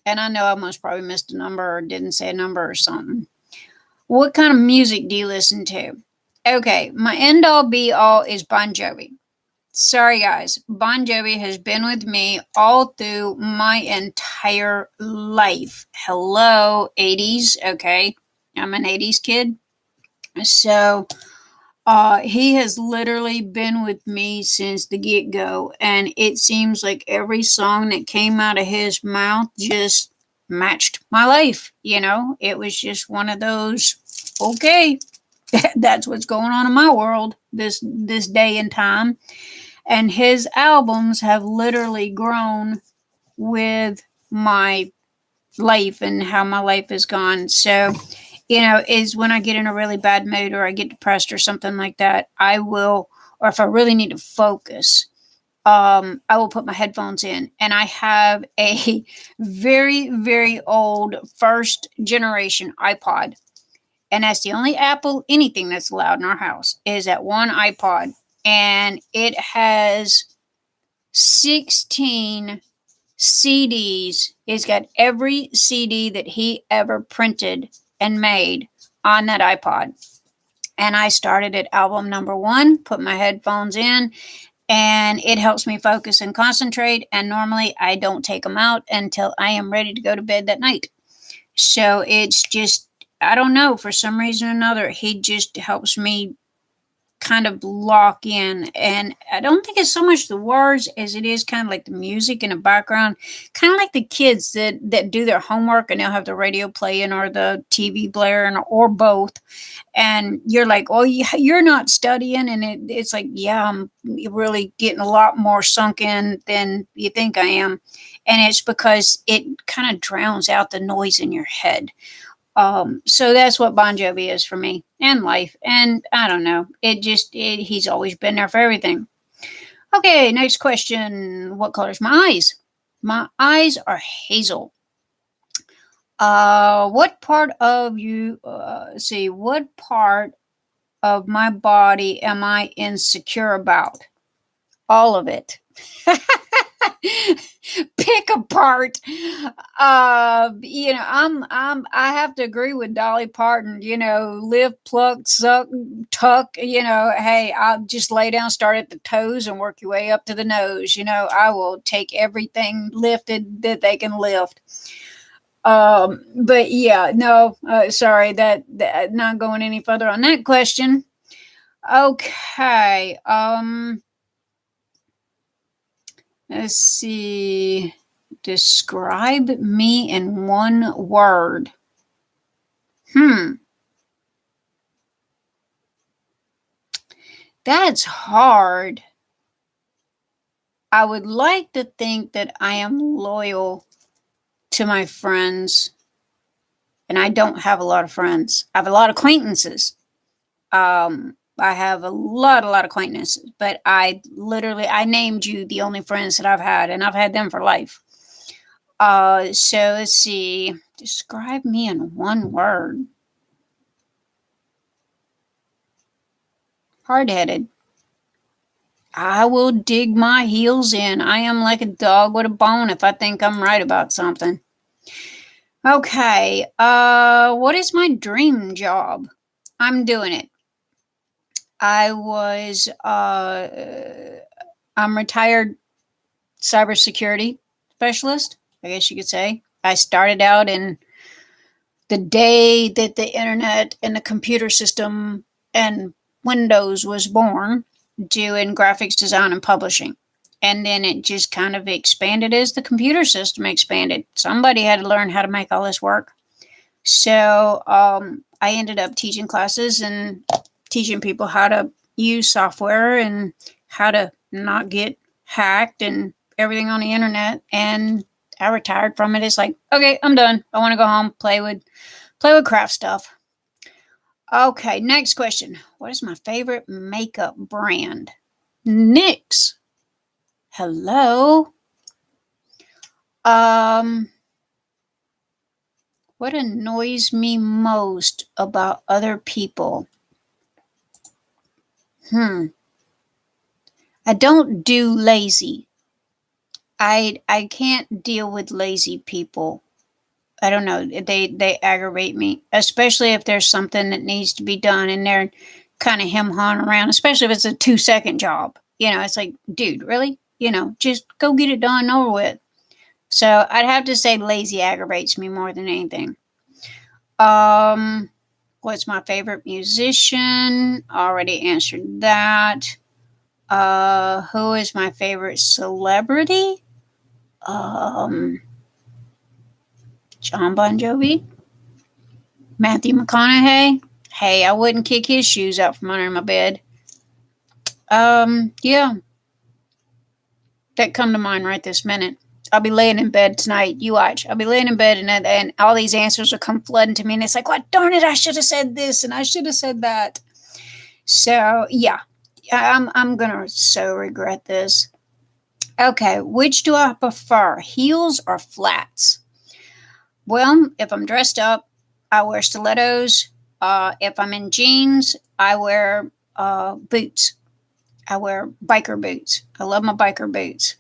And I know I most probably missed a number or didn't say a number or something. What kind of music do you listen to? Okay, my end all be all is Bon Jovi. Sorry, guys. Bon Jovi has been with me all through my entire life. Hello, 80s. Okay, I'm an 80s kid. So he has literally been with me since the get-go. And it seems like every song that came out of his mouth just matched my life. It was just one of those, okay, that's what's going on in my world this day and time. And his albums have literally grown with my life and how my life has gone. So, is when I get in a really bad mood or I get depressed or something like that, I will, or if I really need to focus, I will put my headphones in. And I have a very, very old first generation iPod. And that's the only Apple anything that's allowed in our house is that one iPod. And it has 16 CDs. It's got every CD that he ever printed and made on that iPod. And I started at album number 1, put my headphones in, and it helps me focus and concentrate. And normally I don't take them out until I am ready to go to bed that night. So it's just, I don't know, for some reason or another, he just helps me kind of lock in. And I don't think it's so much the words as it is kind of like the music in the background, kind of like the kids that do their homework and they'll have the radio playing or the TV blaring or both. And you're like, oh, you're not studying. And it's like, yeah, I'm really getting a lot more sunk in than you think I am. And it's because it kind of drowns out the noise in your head. So that's what Bon Jovi is for me and life. And I don't know. He's always been there for everything. Okay, next question. What color is my eyes? My eyes are hazel. What part of what part of my body am I insecure about? All of it. Pick a part. I have to agree with Dolly Parton. Lift, pluck, suck, tuck. Hey, I'll just lay down, start at the toes, and work your way up to the nose. I will take everything lifted that they can lift. But yeah, no, sorry, that not going any further on that question. Okay. Let's see. Describe me in one word. That's hard. I would like to think that I am loyal to my friends And I don't have a lot of friends. I have a lot of acquaintances. I have a lot of acquaintances, but I named you the only friends that I've had, and I've had them for life. So let's see. Describe me in one word. Hard-headed. I will dig my heels in. I am like a dog with a bone if I think I'm right about something. Okay. What is my dream job? I'm doing it. I'm retired cybersecurity specialist, I guess you could say. I started out in the day that the internet and the computer system and Windows was born, doing graphics design and publishing. And then it just kind of expanded as the computer system expanded. Somebody had to learn how to make all this work. So I ended up teaching classes and teaching people how to use software and how to not get hacked and everything on the internet. And I retired from it. It's like, okay, I'm done. I want to go home, play with craft stuff. Okay, next question. What is my favorite makeup brand? NYX. Hello. What annoys me most about other people? I don't do lazy. I can't deal with lazy people. I don't know. They aggravate me, especially if there's something that needs to be done and they're kind of hem-hawing around, especially if it's a 2-second job. It's like, dude, really? Just go get it done over with. So I'd have to say lazy aggravates me more than anything. What's my favorite musician? Already answered that. Who is my favorite celebrity? John Bon Jovi, Matthew McConaughey. Hey, I wouldn't kick his shoes out from under my bed. Yeah. That come to mind right this minute. I'll be laying in bed tonight. You watch. I'll be laying in bed and all these answers will come flooding to me. And it's like, what, darn it, I should have said this and I should have said that. So, yeah. I'm going to so regret this. Okay, which do I prefer, heels or flats? Well, if I'm dressed up, I wear stilettos. If I'm in jeans, I wear boots. I wear biker boots. I love my biker boots.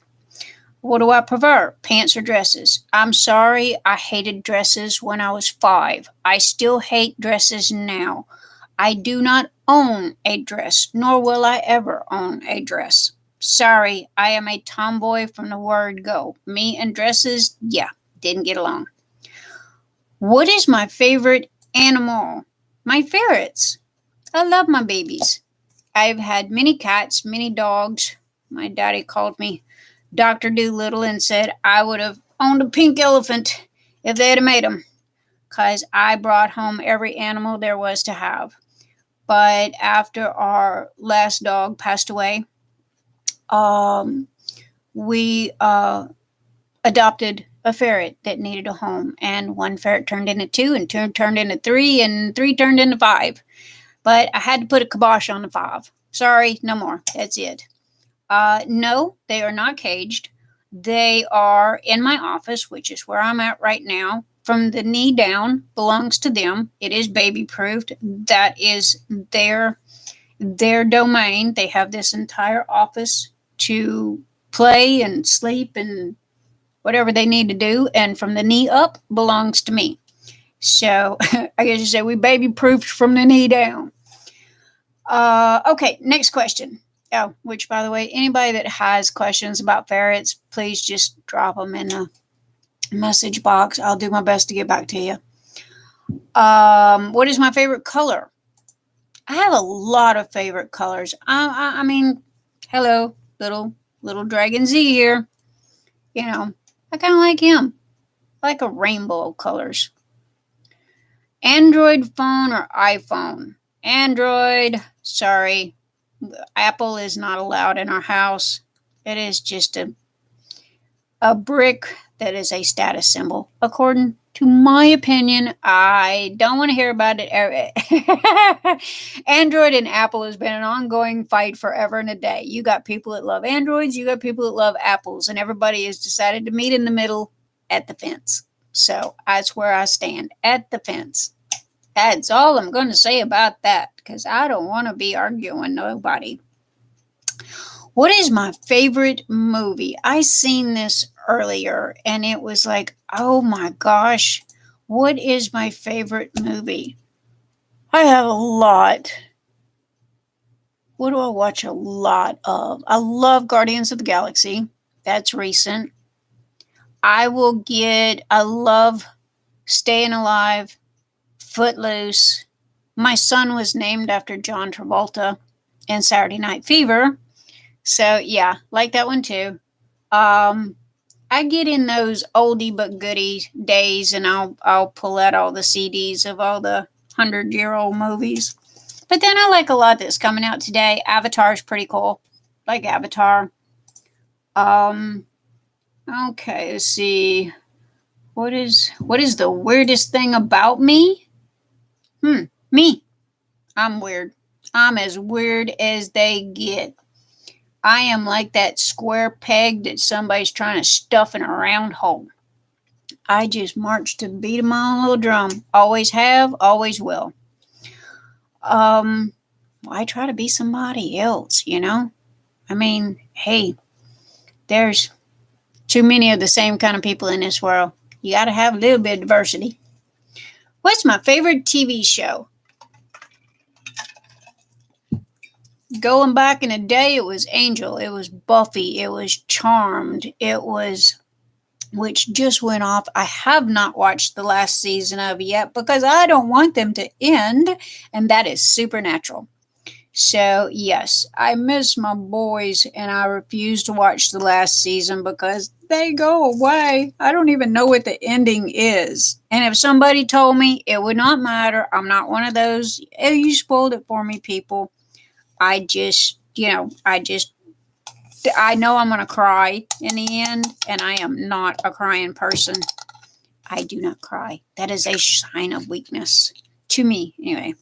What do I prefer, pants or dresses? I'm sorry, I hated dresses when I was 5. I still hate dresses now. I do not own a dress, nor will I ever own a dress. Sorry, I am a tomboy from the word go. Me and dresses, didn't get along. What is my favorite animal? My ferrets. I love my babies. I've had many cats, many dogs. My daddy called me Dr. Doolittle and said I would have owned a pink elephant if they had made them, because I brought home every animal there was to have. But after our last dog passed away, we adopted a ferret that needed a home, and one ferret turned into 2, and 2 turned into 3, and 3 turned into 5. But I had to put a kibosh on the 5. Sorry, no more. That's it. No, they are not caged. They are in my office, which is where I'm at right now. From the knee down belongs to them. It is baby proofed. That is their domain. They have this entire office to play and sleep and whatever they need to do. And from the knee up belongs to me. So I guess you say we baby proofed from the knee down. Okay, next question. Oh, which, by the way, anybody that has questions about ferrets, please just drop them in the message box. I'll do my best to get back to you. What is my favorite color? I have a lot of favorite colors. I mean, hello, little Dragon Z here. I kind of like him. I like a rainbow of colors. Android phone or iPhone? Android, sorry. Apple is not allowed in our house. It is just a brick that is a status symbol. According to my opinion, I don't want to hear about it. Android and Apple has been an ongoing fight forever and a day. You got people that love Androids, you got people that love Apples, and everybody has decided to meet in the middle at the fence. So that's where I stand, at the fence. That's all I'm going to say about that, because I don't want to be arguing with nobody. What is my favorite movie? I seen this earlier, and it was like, oh my gosh, what is my favorite movie? I have a lot. What do I watch a lot of? I love Guardians of the Galaxy. That's recent. I love Staying Alive, Footloose. My son was named after John Travolta in Saturday Night Fever. So, yeah, like that one too. I get in those oldie but goodie days, and I'll pull out all the CDs of all the 100-year-old movies. But then I like a lot that's coming out today. Avatar's pretty cool. Like Avatar. Okay, let's see. What is the weirdest thing about me? Me. I'm weird. I'm as weird as they get. I am like that square peg that somebody's trying to stuff in a round hole. I just march to the beat of my own little drum. Always have, always will. I try to be somebody else, you know? I mean, hey, there's too many of the same kind of people in this world. You got to have a little bit of diversity. What's my favorite TV show? Going back in the day, it was Angel, it was Buffy, it was Charmed, it was, which just went off. I have not watched the last season of it yet because I don't want them to end, and that is Supernatural. So, yes, I miss my boys, and I refuse to watch the last season because they go away. I don't even know what the ending is. And if somebody told me, it would not matter. I'm not one of those, oh, you spoiled it for me, people. I know I'm going to cry in the end, and I am not a crying person. I do not cry. That is a sign of weakness to me, anyway.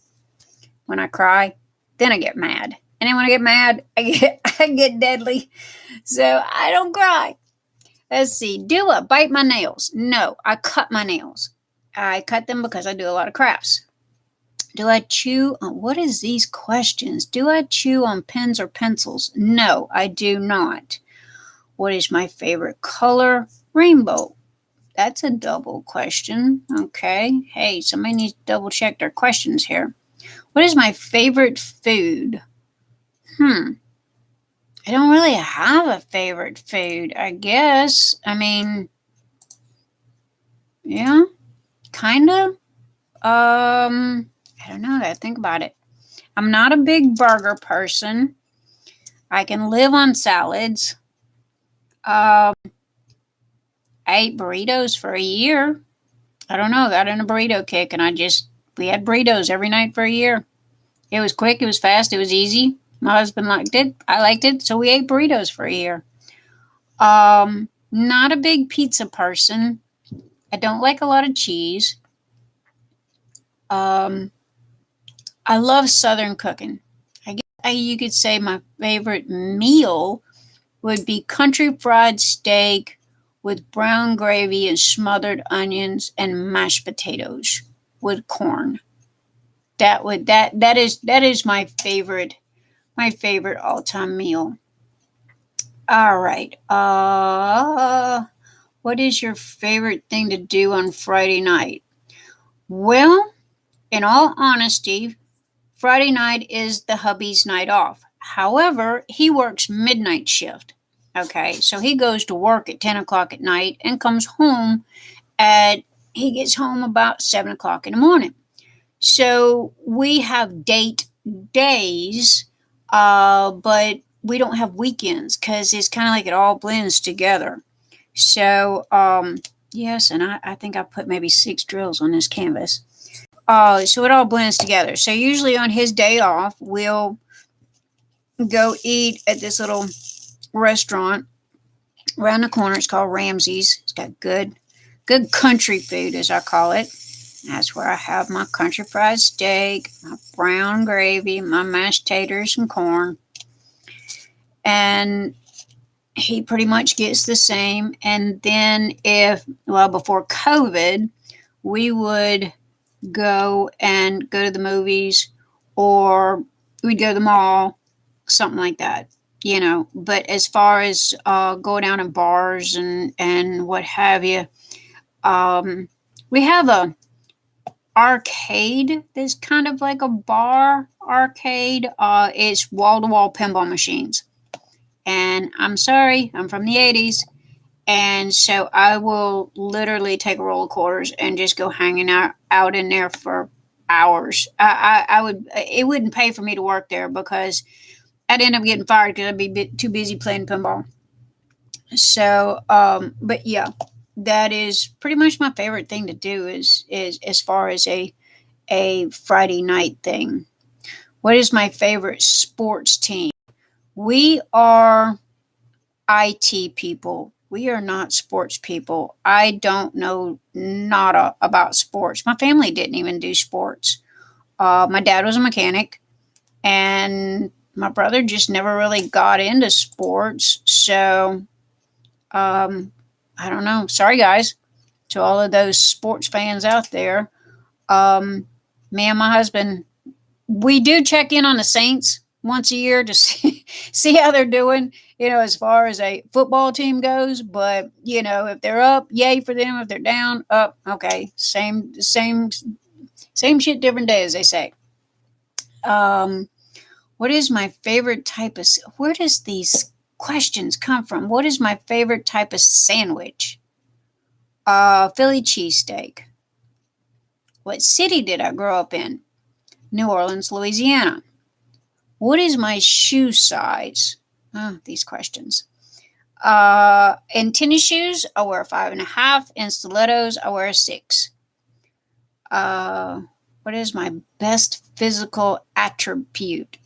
When I cry, then I get mad. And then when I get mad, I get deadly. So I don't cry. Let's see. Do I bite my nails? No, I cut my nails. I cut them because I do a lot of crafts. Do I chew on, what is these questions? Do I chew on pens or pencils? No, I do not. What is my favorite color? Rainbow. That's a double question. Okay. Hey, somebody needs to double check their questions here. What is my favorite food? I don't really have a favorite food, I guess. I mean, yeah, kind of. I don't know. I gotta think about it. I'm not a big burger person. I can live on salads. I ate burritos for a year. I don't know. I got in a burrito kick, and we had burritos every night for a year. It was quick. It was fast. It was easy. My husband liked it. I liked it. So we ate burritos for a year. Not a big pizza person. I don't like a lot of cheese. I love Southern cooking. I guess you could say my favorite meal would be country fried steak with brown gravy and smothered onions and mashed potatoes with corn. That is my favorite all-time meal. All right. What is your favorite thing to do on Friday night? Well, in all honesty, Friday night is the hubby's night off. However, he works midnight shift. Okay, so he goes to work at 10 o'clock at night and comes home he gets home about 7 o'clock in the morning. So we have date days, but we don't have weekends because it's kind of like it all blends together. So, yes, and I think I put maybe 6 drills on this canvas. So it all blends together. So usually on his day off, we'll go eat at this little restaurant around the corner. It's called Ramsey's. It's got good country food, as I call it. That's where I have my country fried steak, my brown gravy, my mashed taters and corn. And he pretty much gets the same. And then before COVID, we would go to the movies, or we'd go to the mall, something like that, But as far as go down in bars and what have you, we have a arcade that's kind of like a bar arcade. It's wall-to-wall pinball machines. And I'm sorry, I'm from the 80s. And so I will literally take a roll of quarters and just go hanging out in there for hours. It wouldn't pay for me to work there because I'd end up getting fired because I'd be too busy playing pinball. So, but yeah, that is pretty much my favorite thing to do is as far as a Friday night thing. What is my favorite sports team? We are IT people. We are not sports people. I don't know nada about sports. My family didn't even do sports. My dad was a mechanic, and my brother just never really got into sports. So, I don't know. Sorry, guys, to all of those sports fans out there. Me and my husband, we do check in on the Saints once a year to see how they're doing, as far as a football team goes. But, if they're up, yay for them. If they're down, up, okay. Same shit, different day, as they say. What is my favorite type of, where does these questions come from? What is my favorite type of sandwich? Philly cheesesteak. What city did I grow up in? New Orleans, Louisiana. What is my shoe size? These questions. In tennis shoes, I wear a 5.5. In stilettos, I wear a 6. What is my best physical attribute?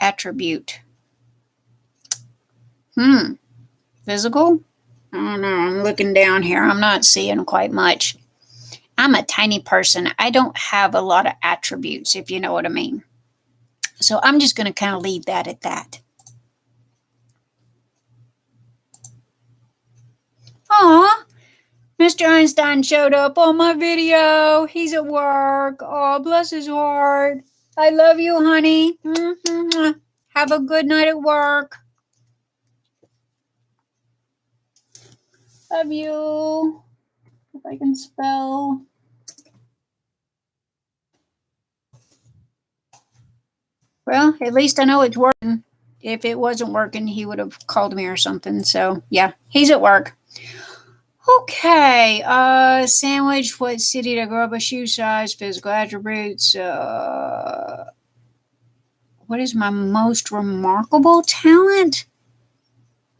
Physical? I don't know. I'm looking down here. I'm not seeing quite much. I'm a tiny person. I don't have a lot of attributes, if you know what I mean. So I'm just going to kind of leave that at that. Aw, Mr. Einstein showed up on my video. He's at work. Oh, bless his heart. I love you, honey. Mm-hmm. Have a good night at work. Love you. If I can spell. Well, at least I know it's working. If it wasn't working, he would have called me or something. So, yeah, he's at work. Okay. Sandwich. What city did I grow up? A shoe size, physical attributes. What is my most remarkable talent?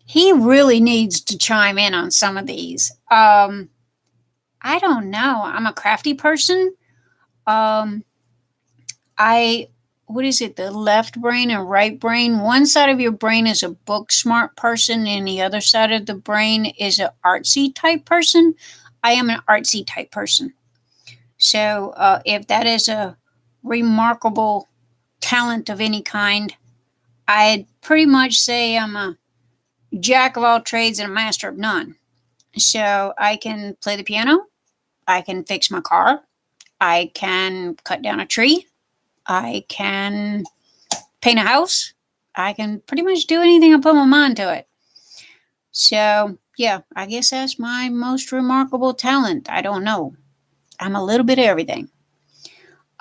He really needs to chime in on some of these. I don't know. I'm a crafty person. What is it? The left brain and right brain. One side of your brain is a book smart person, and the other side of the brain is an artsy type person. I am an artsy type person. So if that is a remarkable talent of any kind, I'd pretty much say I'm a jack of all trades and a master of none. So I can play the piano. I can fix my car. I can cut down a tree. I can paint a house. I can pretty much do anything I put my mind to it. So, yeah, I guess that's my most remarkable talent. I don't know. I'm a little bit of everything.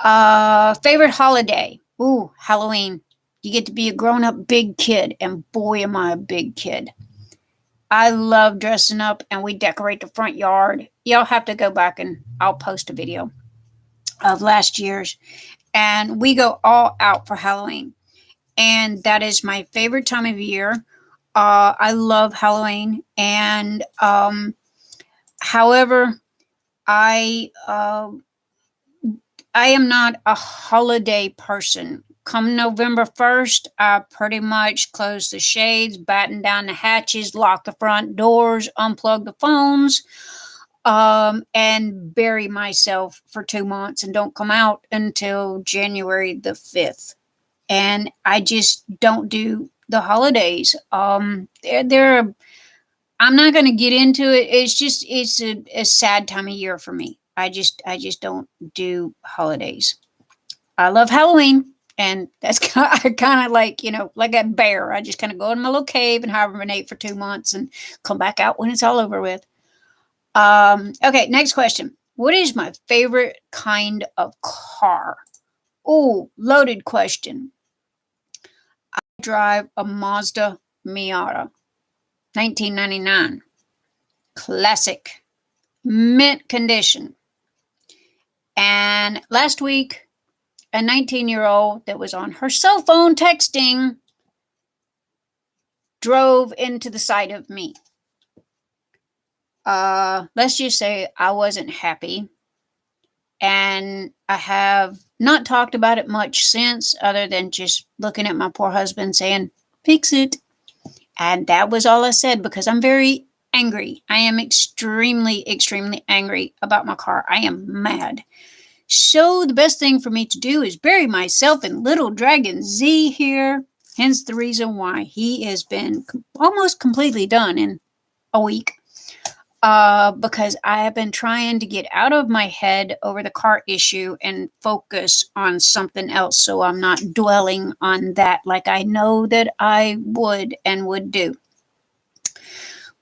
Favorite holiday? Ooh, Halloween. You get to be a grown-up big kid, and boy, am I a big kid. I love dressing up, and we decorate the front yard. Y'all have to go back, and I'll post a video of last year's. And we go all out for Halloween. And that is my favorite time of year. I love Halloween. And however, I am not a holiday person. come November 1st, I pretty much close the shades, batten down the hatches, lock the front doors, unplug the phones, and bury myself for 2 months and don't come out until January the 5th. And I just don't do the holidays. I'm not going to get into it. It's a sad time of year for me. I just don't do holidays. I love Halloween, and that's kind of like, like a bear. I just kind of go in my little cave and hibernate for 2 months and come back out when it's all over with. Okay, next question. What is my favorite kind of car? Oh, loaded question. I drive a Mazda Miata, 1999. Classic. Mint condition. And last week, a 19-year-old that was on her cell phone texting drove into the side of me. Let's just say I wasn't happy. And I have not talked about it much since, other than just looking at my poor husband saying, fix it. And that was all I said, because I'm very angry. I am extremely, extremely angry about my car. I am mad. So the best thing for me to do is bury myself in Little Dragon Z here. Hence the reason why he has been almost completely done in a week. Because I have been trying to get out of my head over the car issue and focus on something else, so I'm not dwelling on that like I know that I would do.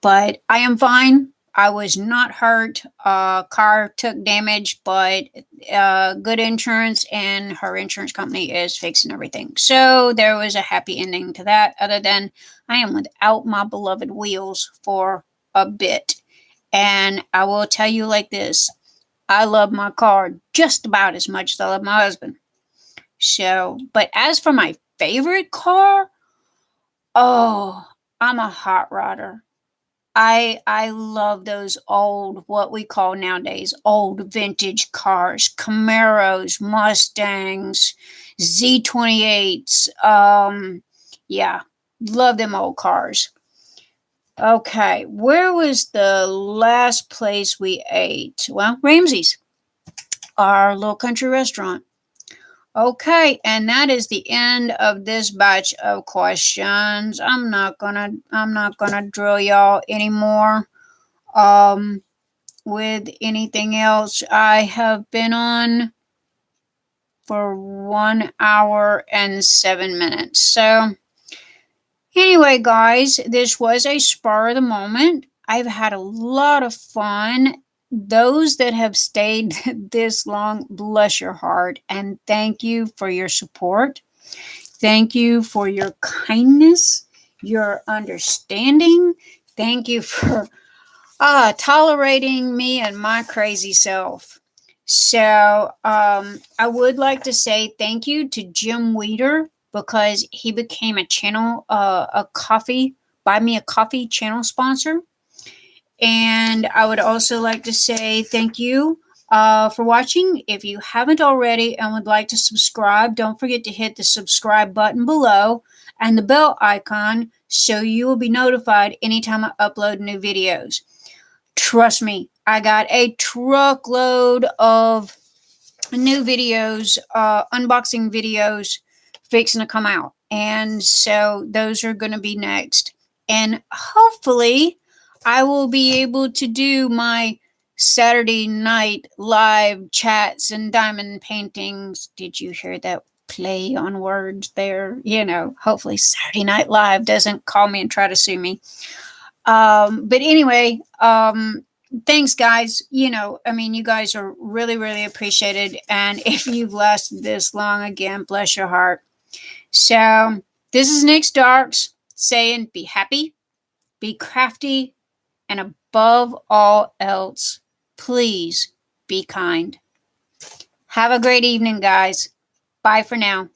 But I am fine. I was not hurt. Car took damage, but good insurance, and her insurance company is fixing everything. So there was a happy ending to that, other than I am without my beloved wheels for a bit. And I will tell you like this, I love my car just about as much as I love my husband. So, but as for my favorite car, oh, I'm a hot rodder. I love those old, what we call nowadays, old vintage cars, Camaros, Mustangs, Z28s. Yeah, love them old cars. Okay, where was the last place we ate? Well, Ramsey's, our little country restaurant. Okay, and that is the end of this batch of questions. I'm not gonna drill y'all anymore with anything else. I have been on for 1 hour and 7 minutes. So anyway, guys, this was a spur of the moment. I've had a lot of fun. Those that have stayed this long, bless your heart, and thank you for your support. Thank you for your kindness, your understanding. Thank you for tolerating me and my crazy self. So I would like to say thank you to Jim Weeder, because he became a channel, buy me a coffee channel sponsor. And I would also like to say thank you for watching. If you haven't already and would like to subscribe, don't forget to hit the subscribe button below and the bell icon so you will be notified anytime I upload new videos. Trust me, I got a truckload of new videos, unboxing videos fixing to come out. And so those are going to be next. And hopefully I will be able to do my Saturday night live chats and diamond paintings. Did you hear that play on words there? Hopefully Saturday Night Live doesn't call me and try to sue me. But anyway, thanks, guys. You guys are really, really appreciated. And if you've lasted this long, again, bless your heart. So this is Nyx Darks saying, be happy, be crafty, and above all else, please be kind. Have a great evening, guys. Bye for now.